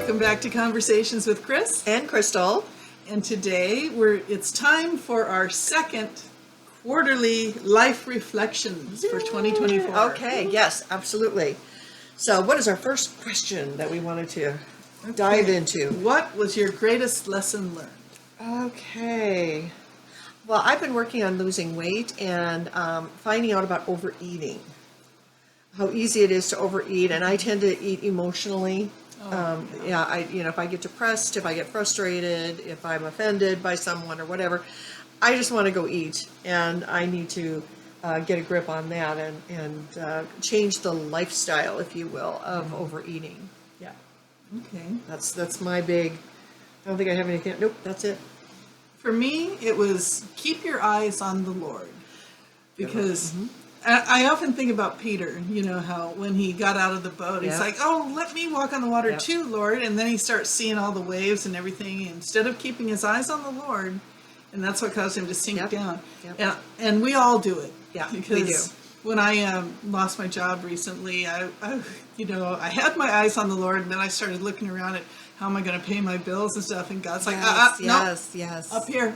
Welcome back to Conversations with Chris. And Crystal. And today it's time for our second Quarterly Life Reflections for 2024. Okay, yes, absolutely. So what is our first question that we wanted to dive into? What was your greatest lesson learned? Okay. Well, I've been working on losing weight and finding out about overeating. How easy it is to overeat, and I tend to eat emotionally. If I get depressed, if I get frustrated, if I'm offended by someone or whatever, I just want to go eat, and I need to get a grip on that and change the lifestyle, if you will, of overeating. Yeah. Okay. That's my big. I don't think I have anything. Nope, that's it. For me, it was keep your eyes on the Lord, because I often think about Peter, how when he got out of the boat, he's like, oh, let me walk on the water too, Lord. And then he starts seeing all the waves and everything. Instead of keeping his eyes on the Lord, and that's what caused him to sink down. Yep. And we all do it. Yeah, because we do. When I lost my job recently, I had my eyes on the Lord, and then I started looking around at how am I going to pay my bills and stuff, and God's like, yes, up here.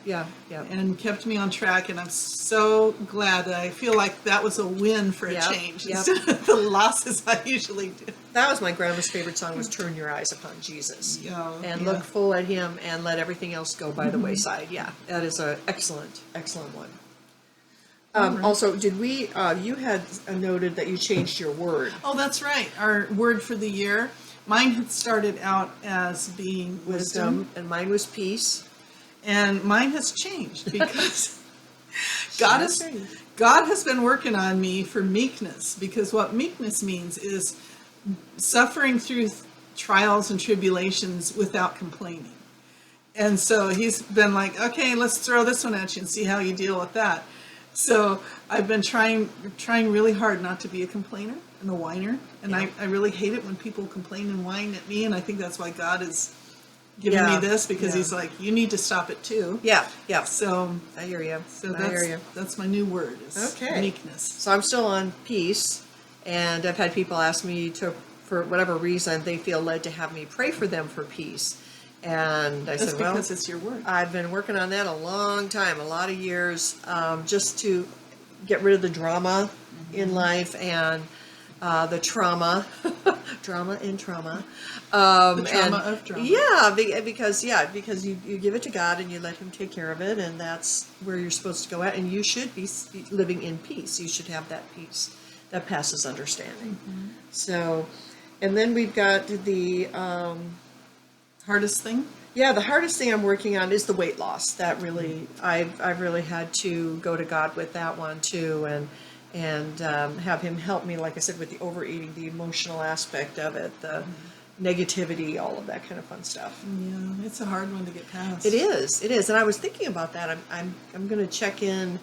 Yeah. And kept me on track, and I'm so glad that I feel like that was a win for a change instead of the losses I usually do. That was my grandma's favorite song, was Turn Your Eyes Upon Jesus. Look full at Him and let everything else go by the wayside. Yeah, that is an excellent one. Also, did we, you had noted that you changed your word. Oh, that's right. Our word for the year. Mine had started out as being wisdom. And mine was peace. And mine has changed because God has been working on me for meekness, because what meekness means is suffering through trials and tribulations without complaining. And so he's been like, okay, let's throw this one at you and see how you deal with that. So I've been trying really hard not to be a complainer and a whiner. And I really hate it when people complain and whine at me. And I think that's why God is giving me this, because he's like, you need to stop it too. Yeah. So I hear you. So that's my new word, is meekness. So I'm still on peace. And I've had people ask me for whatever reason, they feel led to have me pray for them for peace. And I said, well, because it's your word. I've been working on that a long time, a lot of years, just to get rid of the drama in life and the trauma, drama and trauma. The trauma of drama. Yeah, because you give it to God and you let Him take care of it, and that's where you're supposed to go at. And you should be living in peace. You should have that peace that passes understanding. So, and then we've got the hardest thing? Yeah, the hardest thing I'm working on is the weight loss. That really, I've really had to go to God with that one too, and have Him help me, like I said, with the overeating, the emotional aspect of it, the negativity, all of that kind of fun stuff. Yeah, it's a hard one to get past. It is, and I was thinking about that. I'm going to check in.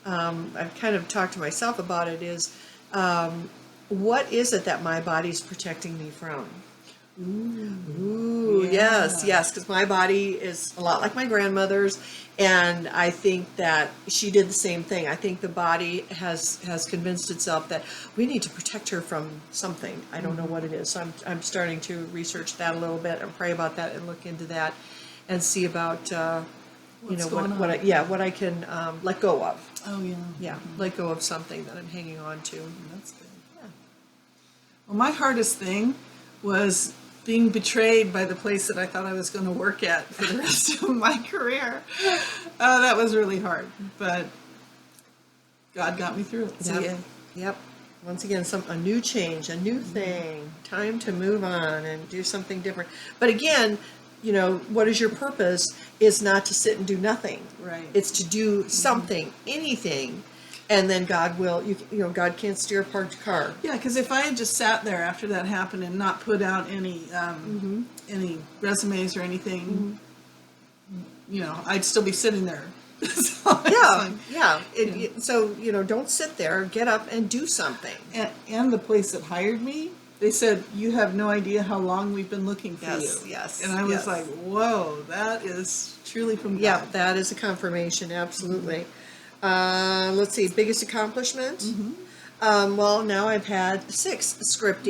I've kind of talked to myself about it. Is what is it that my body's protecting me from? Ooh, yes, because my body is a lot like my grandmother's, and I think that she did the same thing. I think the body has convinced itself that we need to protect her from something. I don't know what it is, so I'm starting to research that a little bit and pray about that and look into that and see about what I can let go of. Oh yeah, let go of something that I'm hanging on to. That's good. Yeah. Well, my hardest thing was being betrayed by the place that I thought I was going to work at for the rest of my career. That was really hard, but God got me through it. Yep. Once again, a new change, a new thing, time to move on and do something different. But again, what is your purpose is not to sit and do nothing. Right. It's to do something, anything. And then God will, God can't steer a parked car. Yeah, because if I had just sat there after that happened and not put out any resumes or anything, I'd still be sitting there. So, don't sit there. Get up and do something. And the place that hired me, they said, you have no idea how long we've been looking for you. Yes. And I was like, whoa, that is truly from God. Yeah, that is a confirmation, absolutely. Let's see, biggest accomplishment? Well, now I've had 6 script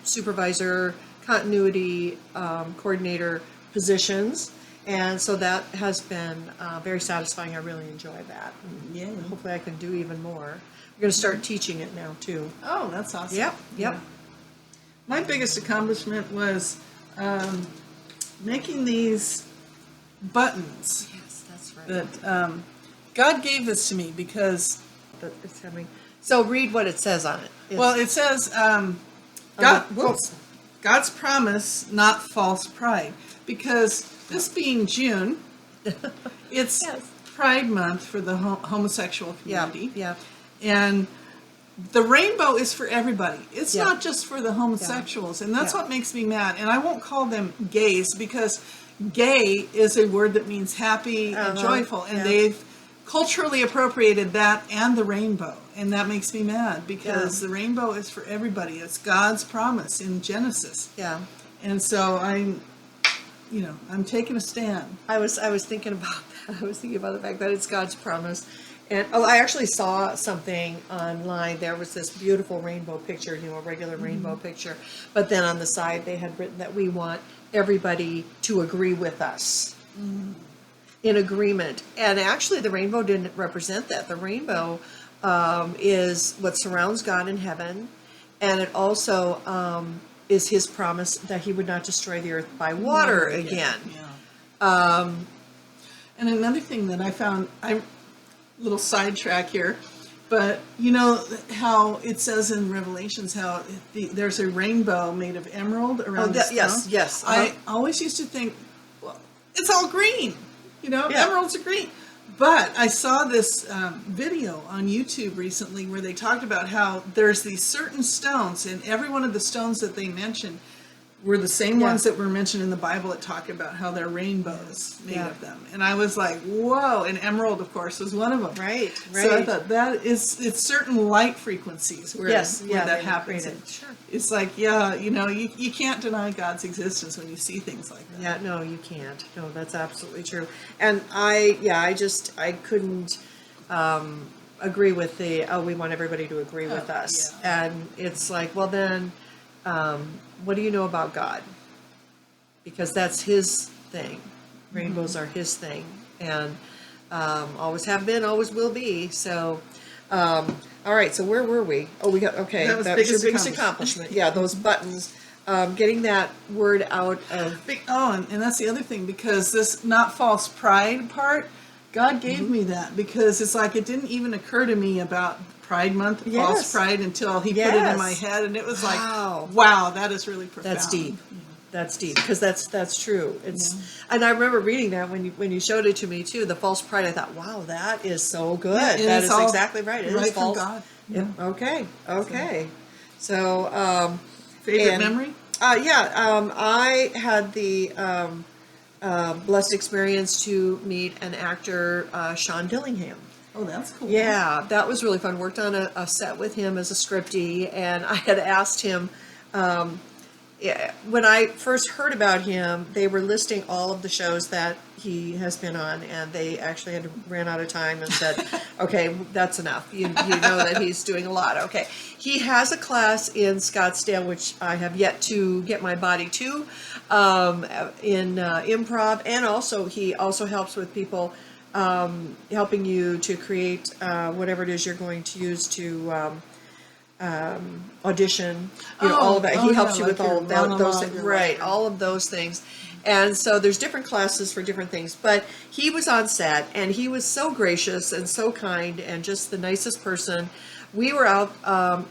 supervisor continuity coordinator positions. And so that has been very satisfying. I really enjoy that. And Yeah. hopefully I can do even more. We're going to start teaching it now, too. Oh, that's awesome. Yep. Yeah. My biggest accomplishment was making these buttons Yes, that's right. that God gave this to me because, That it's coming. So read what it says on it. well, it says God's promise, not false pride. Because this being June, it's Yes. Pride Month for the homosexual Yeah, community. yeah. And the rainbow is for everybody. It's Yeah. not just for the homosexuals. And that's Yeah. what makes me mad. And I won't call them gays because gay is a word that means happy and joyful. And Yeah. they've culturally appropriated that and the rainbow. And that makes me mad because Yeah. the rainbow is for everybody. It's God's promise in Genesis. Yeah. And so I'm taking a stand. I was thinking about that. I was thinking about the fact that it's God's promise. And I actually saw something online. There was this beautiful rainbow picture, a regular rainbow picture. But then on the side, they had written that we want everybody to agree with us. In agreement. And actually, the rainbow didn't represent that. The rainbow is what surrounds God in heaven. And it also is his promise that he would not destroy the earth by water again. Yeah. And another thing that I found, little sidetrack here, but you know how it says in Revelations how there's a rainbow made of emerald around the stone? Yes. I always used to think, well, it's all green. Yeah. Emeralds are green. But I saw this video on YouTube recently where they talked about how there's these certain stones, and every one of the stones that they mentioned were the same ones that were mentioned in the Bible that talk about how they're rainbows made of them. And I was like, whoa, and emerald, of course, was one of them. Right. So I thought it's certain light frequencies where that happens. Sure. It's like, you can't deny God's existence when you see things like that. Yeah, no, you can't. No, that's absolutely true. And I couldn't agree with we want everybody to agree with us. Yeah. And it's like, well then, what do you know about God? Because that's his thing. Rainbows are his thing. And always have been, always will be. So, all right, so where were we? Oh, that was your biggest accomplishment. Yeah, those buttons. Getting that word out of... And that's the other thing, because this not false pride part, God gave me that, because it's like it didn't even occur to me about Pride Month, false pride, until he put it in my head, and it was like, wow, that is really profound. That's deep. That's deep, because that's true. And I remember reading that when you showed it to me too. The false pride. I thought, wow, that is so good. Yeah, that is exactly right. It right is false. from God. Yeah. Okay. So Favorite memory? I had the blessed experience to meet an actor, Sean Dillingham. Oh, that's cool. Yeah, that was really fun. Worked on a set with him as a scriptie, and I had asked him, when I first heard about him, they were listing all of the shows that he has been on, and they actually ran out of time and said, okay, that's enough. You know that he's doing a lot. Okay. He has a class in Scottsdale, which I have yet to get my body to, in improv, and also he also helps with people, helping you to create whatever it is you're going to use to audition, all of that. He helps you with all of those things, right? All of those things. And so there's different classes for different things. But he was on set, and he was so gracious and so kind and just the nicest person. We were out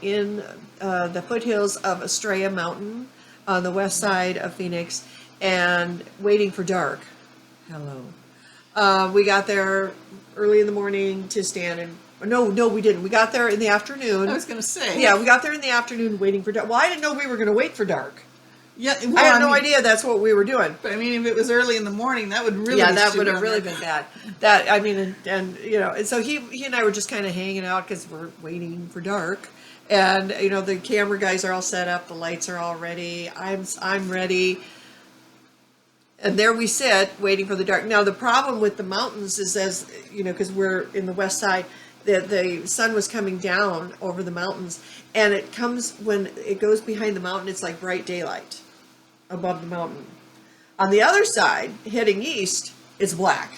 in the foothills of Estrella Mountain on the west side of Phoenix, and waiting for dark. Hello. We got there early in the morning to stand and... No, we didn't. We got there in the afternoon. I was going to say. Yeah, we got there in the afternoon waiting for dark. Well, I didn't know we were going to wait for dark. Yeah, I had no idea that's what we were doing. But I mean, if it was early in the morning, that would really that would have really been bad. And so he and I were just kind of hanging out because we're waiting for dark. And the camera guys are all set up, the lights are all ready. I'm ready. And there we sit waiting for the dark. Now the problem with the mountains is, as because we're in the west side, the sun was coming down over the mountains, and it comes when it goes behind the mountain. It's like bright daylight. above the mountain. On the other side, heading east, it's black.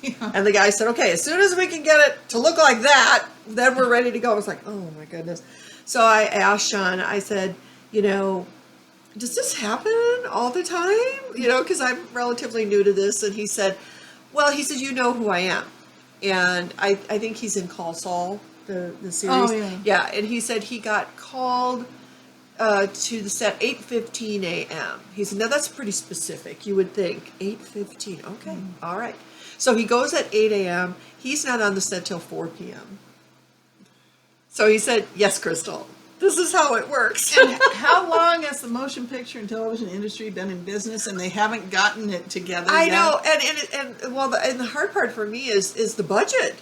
Yeah. And the guy said, okay, as soon as we can get it to look like that, then we're ready to go. I was like, oh my goodness. So I asked Sean, I said, does this happen all the time? Because I'm relatively new to this. And he said, you know who I am. And I think he's in Call Saul, the series. Oh, yeah. Yeah, and he said he got called to the set 8:15 a.m. He said, now that's pretty specific. You would think 8:15. Okay, all right. So he goes at 8 a.m. He's not on the set till 4 p.m. So he said, yes, Crystal, this is how it works. And how long has the motion picture and television industry been in business, and they haven't gotten it together I yet? know, and the hard part for me is the budget.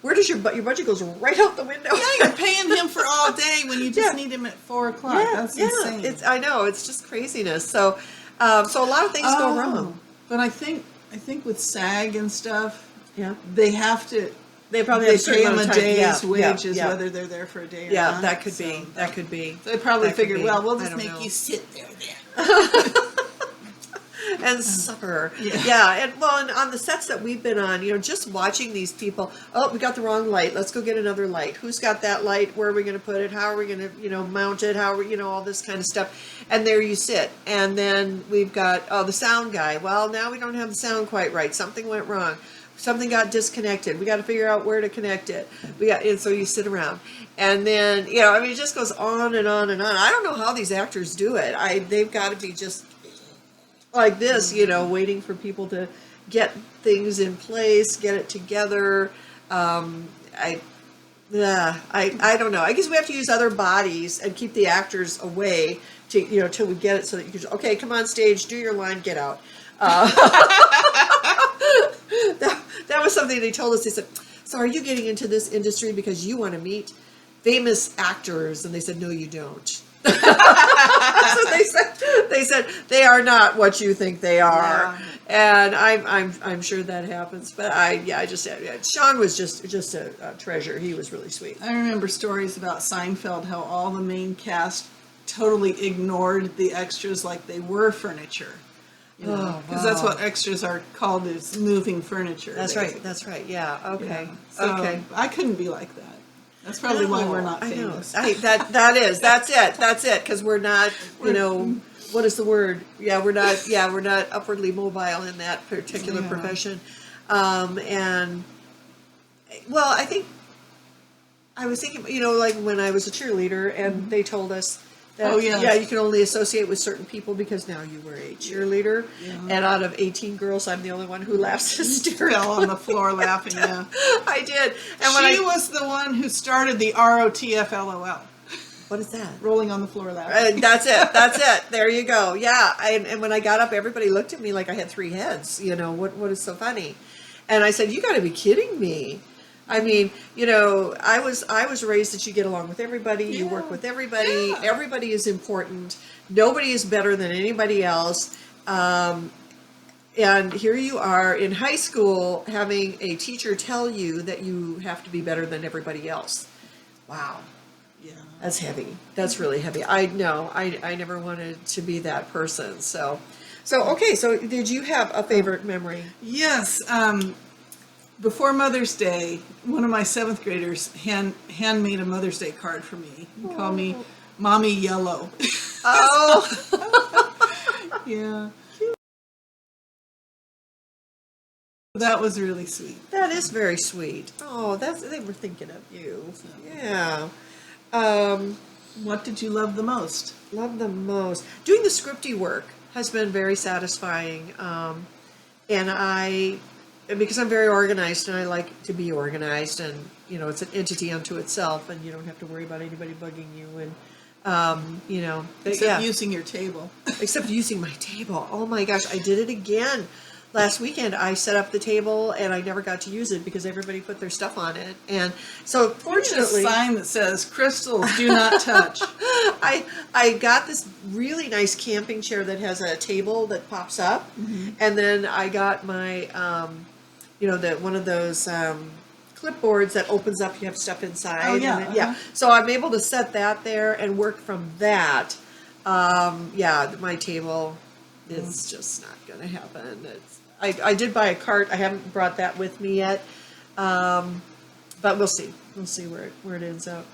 Where does your budget goes right out the window? Yeah, you're paying him for all day when you just need him at 4 o'clock. That's insane. I know, it's just craziness. So a lot of things go wrong. But I think with SAG and stuff, Yeah, they have to. they probably They have a certain pay them amount a of time. day's Yeah, wages, yeah. whether they're there for a day or Yeah, not. that could So be. That could be. So they probably That could figured, be. well, we'll I just don't make know. you sit there then. And suffer. Yeah. And on the sets that we've been on, just watching these people, oh, we got the wrong light. Let's go get another light. Who's got that light? Where are we going to put it? How are we going to, mount it? How are we, all this kind of stuff. And there you sit. And then we've got, the sound guy. Well, now we don't have the sound quite right. Something went wrong. Something got disconnected. We got to figure out where to connect it. And so you sit around. And then, it just goes on and on and on. I don't know how these actors do it. They've got to be just like this, waiting for people to get things in place, get it together. I don't know. I guess we have to use other bodies and keep the actors away to, till we get it so that you can, okay, come on stage, do your line, get out. That was something they told us. They said, so are you getting into this industry because you want to meet famous actors? And they said, no, you don't. So they said they are not what you think they are. Yeah. And I'm sure that happens. But Sean was just a treasure. He was really sweet. I remember stories about Seinfeld, how all the main cast totally ignored the extras like they were furniture. Because that's what extras are called, is moving furniture. That's basically. right. That's right. Yeah. Okay. Yeah. So okay. I couldn't be like that. That's probably why we're not famous. I know. That's it. Because we're not, what is the word? Yeah, we're not upwardly mobile in that particular profession. I think I was thinking, like when I was a cheerleader and they told us that, you can only associate with certain people because now you were a cheerleader. Yeah. And out of 18 girls, I'm the only one who laughs hysterically. Fell on the floor laughing, yeah. I did. And she was the one who started the ROTFLOL. What is that? Rolling on the floor laughing. That's it. There you go. Yeah. And when I got up, everybody looked at me like I had 3 heads. What is so funny? And I said, you got to be kidding me. I mean, I was raised that you get along with everybody, you work with everybody, everybody is important, nobody is better than anybody else, and here you are in high school having a teacher tell you that you have to be better than everybody else. Wow. Yeah. That's heavy. That's really heavy. I never wanted to be that person. So okay, so did you have a favorite memory? Yes. Before Mother's Day, one of my 7th graders handmade a Mother's Day card for me. He called me Mommy Yellow. Oh. Yeah. That was really sweet. That is very sweet. Oh, they were thinking of you. Yeah. What did you love the most? Love the most. Doing the scripty work has been very satisfying. And because I'm very organized and I like to be organized, and it's an entity unto itself, and you don't have to worry about anybody bugging you, and Except using your table. Except using my table. Oh my gosh, I did it again. Last weekend I set up the table and I never got to use it because everybody put their stuff on it. And so fortunately, a sign that says crystals do not touch. I got this really nice camping chair that has a table that pops up. Mm-hmm. And then I got my one of those clipboards that opens up, you have stuff inside. Oh, yeah. Yeah. So I'm able to set that there and work from that. My table It's just not going to happen. I did buy a cart. I haven't brought that with me yet. But we'll see. We'll see where it ends up.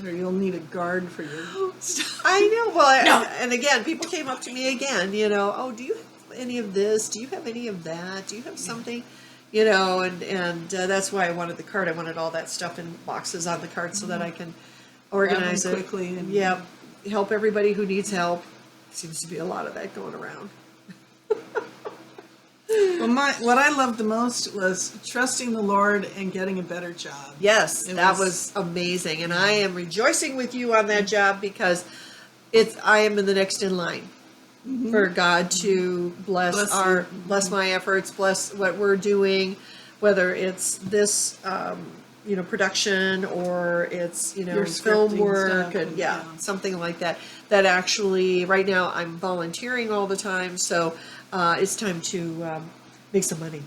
Or you'll need a guard for your stuff. I know. Well, and again, people came up to me again, oh, do you have any of this? Do you have any of that? Do you have something? And that's why I wanted the cart. I wanted all that stuff in boxes on the cart so that I can organize it quickly. And help everybody who needs help. Seems to be a lot of that going around. Well, what I loved the most was trusting the Lord and getting a better job. Yes, that was amazing, and I am rejoicing with you on that job because I am in the next in line for God to bless my efforts, bless what we're doing, whether it's this production or it's Your film scripting work stuff and something like that. That actually right now I'm volunteering all the time, so it's time to make some money.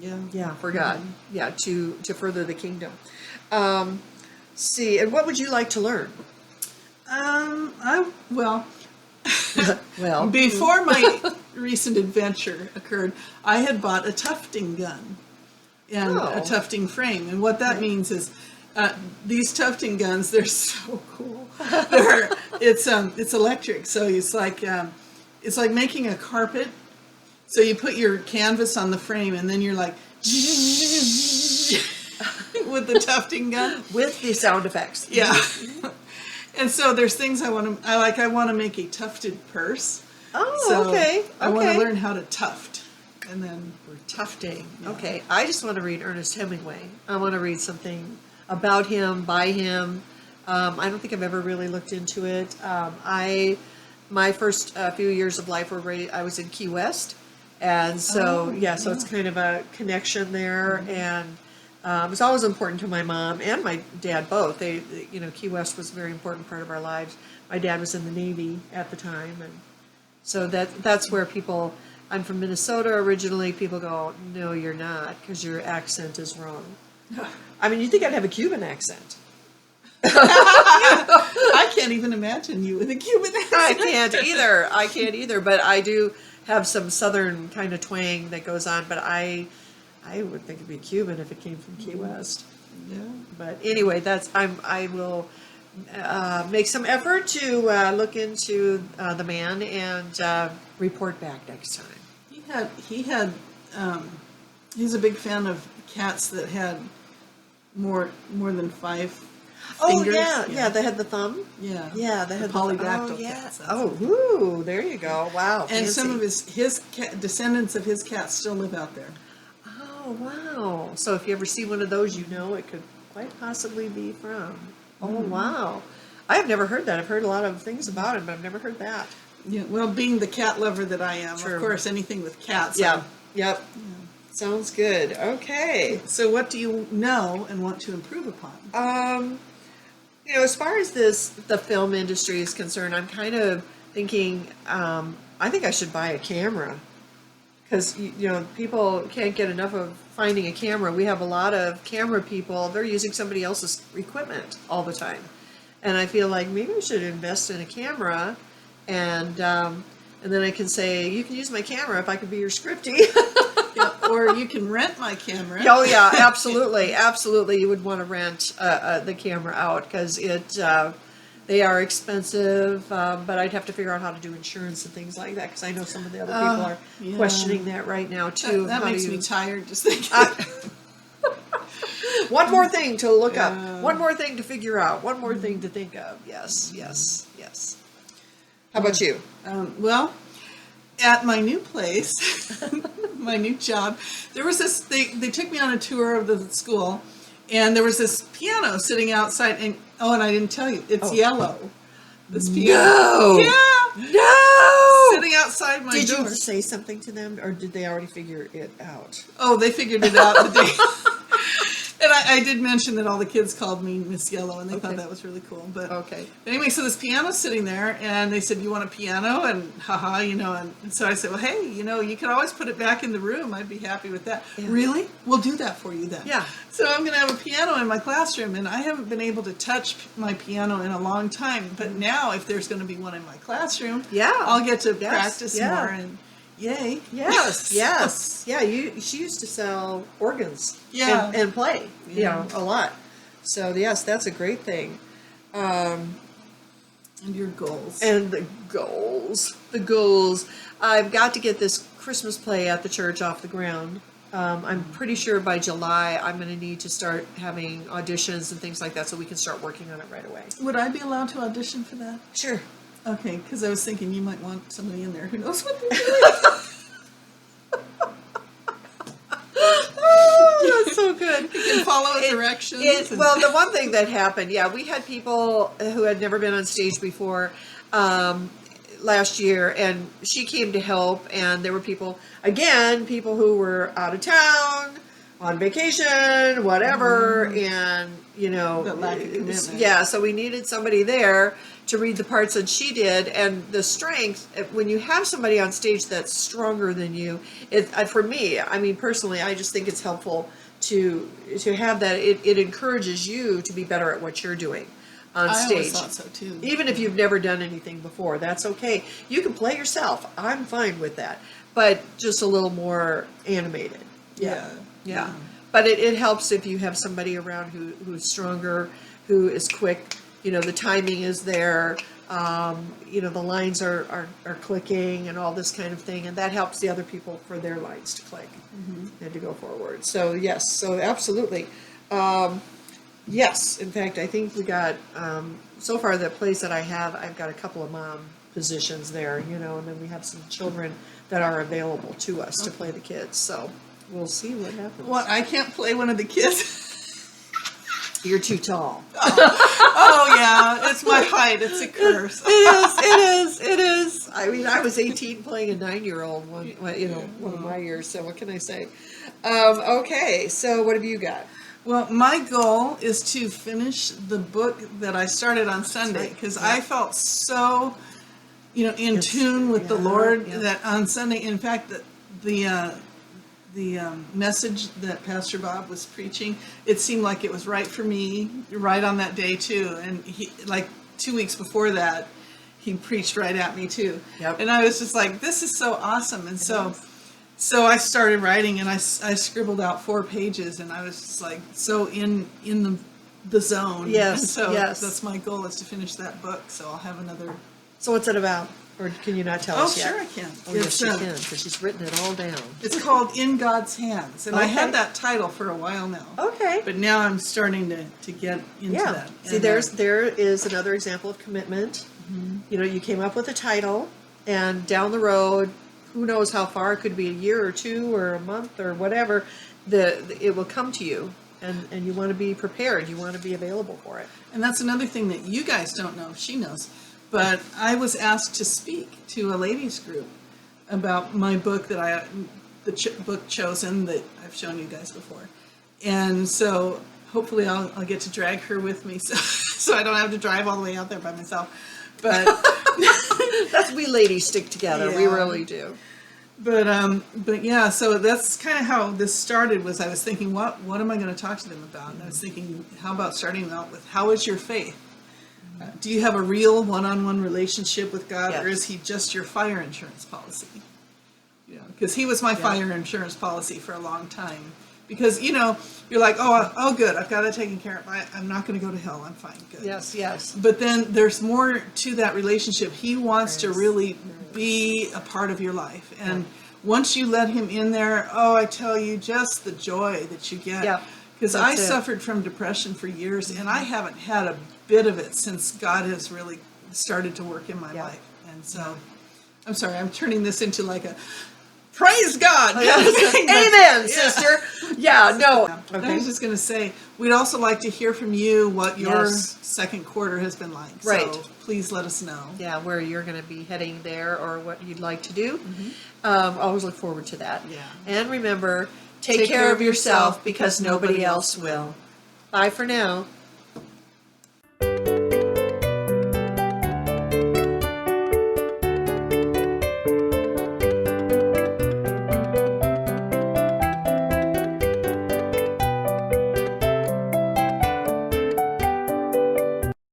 Yeah, for God. Yeah, to further the kingdom. See, and what would you like to learn? Well, before my recent adventure occurred, I had bought a tufting gun and a tufting frame, and what that means is these tufting guns, they're so cool. It's electric, so it's like making a carpet. So you put your canvas on the frame, and then you're like with the tufting gun with the sound effects. Yeah. And so there's things I want to make a tufted purse. Oh, so okay. I want to learn how to tuft. And then we're tufting. Yeah. Okay. I just want to read Ernest Hemingway. I want to read something about him, by him. I don't think I've ever really looked into it. My first few years of life I was in Key West. And so, so it's kind of a connection there. And it was always important to my mom and my dad both. Key West was a very important part of our lives. My dad was in the Navy at the time. And so that's where people, I'm from Minnesota originally, people go, no, you're not, because your accent is wrong. I mean, you'd think I'd have a Cuban accent. I can't even imagine you with a Cuban accent. I can't either, but I do have some southern kind of twang that goes on, but I would think it'd be Cuban if it came from Key West. Yeah. But anyway, I will make some effort to look into the man and report back next time. He's a big fan of cats that had more than 5 Oh, fingers. yeah, they had the thumb. Yeah, they had polydactyl cats. cats. Oh, there you go. Wow, and fancy. some of his descendants of his cats still live out there. Oh, wow. So if you ever see one of those, it could quite possibly be from. Oh, wow. I have never heard that. I've heard a lot of things about him, but I've never heard that. Yeah, well, being the cat lover that I am, True. Of course, anything with cats. Yeah, yep. Sounds good. Okay. So what do you know and want to improve upon? As far as the film industry is concerned, I'm kind of thinking, I think I should buy a camera. Because, people can't get enough of finding a camera. We have a lot of camera people. They're using somebody else's equipment all the time. And I feel like maybe we should invest in a camera. And then I can say, you can use my camera if I could be your scriptie. Yeah, or you can rent my camera. Oh, yeah, absolutely. Absolutely. You would want to rent the camera out because they are expensive, but I'd have to figure out how to do insurance and things like that because I know some of the other people are questioning that right now, too. That makes me tired just thinking. One more thing to look up. One more thing to figure out. One more thing to think of. Yes. How about you? Well, at my new place, my new job, there was this, they took me on a tour of the school, and there was this piano sitting outside, and I didn't tell you, it's yellow. This piano. No! Yeah! No! Sitting outside my door. Did you say something to them, or did they already figure it out? Oh, they figured it out the day. And I did mention that all the kids called me Miss Yellow, and they thought Okay. that was really cool. But Okay. anyway, so this piano's sitting there, and they said, "You want a piano?" And haha, and so I said, "Well, hey, you can always put it back in the room. I'd be happy with that." Yeah. Really? We'll do that for you then. Yeah. So I'm going to have a piano in my classroom, and I haven't been able to touch my piano in a long time. But now, if there's going to be one in my classroom, Yeah. I'll get to Yes. practice Yeah. more. And yay! Yes, yes, yeah. She used to sell organs, Yeah. and play, Yeah. a lot. So yes, that's a great thing. And your goals. And the goals. I've got to get this Christmas play at the church off the ground. I'm pretty sure by July I'm going to need to start having auditions and things like that, so we can start working on it right away. Would I be allowed to audition for that? Sure. Okay, because I was thinking you might want somebody in there who knows what they're doing. Oh, that's so good. You can follow directions. Well, the one thing that happened, we had people who had never been on stage before last year, and she came to help, and there were people who were out of town, on vacation, whatever, and, That lack of commitment. yeah, so we needed somebody there to read the parts, and she did, and the strength, when you have somebody on stage that's stronger than you, for me, I mean, personally, I just think it's helpful to have that. It encourages you to be better at what you're doing on I stage. always thought so too. Even if you've never done anything before, that's okay. You can play yourself. I'm fine with that, but just a little more animated. Yeah. But it helps if you have somebody around who's stronger, who is quick. The timing is there. The lines are clicking and all this kind of thing, and that helps the other people for their lines to click and to go forward. So yes, so absolutely. Yes, in fact, I think we got, so far the place that I've got a couple of mom positions there, and then we have some children that are available to us to play the kids. So we'll see what happens. What? I can't play one of the kids. You're too tall. Oh yeah, it's my height. It's a curse. It is. I mean, I was 18 playing a 9-year-old one of my years. So what can I say? Okay, so what have you got? Well, my goal is to finish the book that I started on Sunday, because I felt so, in tune with the Lord that on Sunday. In fact, the message that Pastor Bob was preaching, it seemed like it was right for me, right on that day too. And he, like 2 weeks before that, he preached right at me too. Yep. And I was just like, this is so awesome. And so I started writing, and I scribbled out 4 pages, and I was just like so in the zone. Yes, And so yes. that's my goal, is to finish that book. So I'll have another. So what's it about? Or can you not tell us yet? Sure I can. Oh, yes, you can, because she's written it all down. It's called In God's Hands, and I Okay. had that title for a while now. Okay. But now I'm starting to get into that. See, And, there is another example of commitment. You came up with a title, and down the road, who knows how far, it could be a year or 2 or a month or whatever, it will come to you, and you want to be prepared. You want to be available for it. and that's another thing that you guys don't know. She knows. But I was asked to speak to a ladies group about my book book Chosen, that I've shown you guys before. And so hopefully I'll get to drag her with me, so I don't have to drive all the way out there by myself. But We ladies stick together. We Yeah. really do. But yeah, so that's kind of how this started. Was I was thinking, what am I going to talk to them about? And I was thinking, how about starting out with, how is your faith? Do you have a real one-on-one relationship with God, or Yes. is he just your fire insurance policy? Because he was my fire insurance policy for a long time. Because you're like, oh, good, I've got it taken care of. I'm not going to go to hell. I'm fine. Good. Yes. But then there's more to that relationship. He wants to really be a part of your life. And once you let him in there, I tell you, just the joy that you get. Yeah, Because I that's it. suffered from depression for years, and I haven't had a bit of it since God has really started to work in my life. And so, I'm sorry, I'm turning this into like a praise God kind of thing, but- Amen, sister. Yeah, no. I Okay. was just going to say, we'd also like to hear from you what your Yes. second quarter has been like. Right. So please let us know. Yeah, where you're going to be heading there, or what you'd like to do. Always look forward to that. Yeah. And remember Take care of yourself because nobody else will. Bye for now.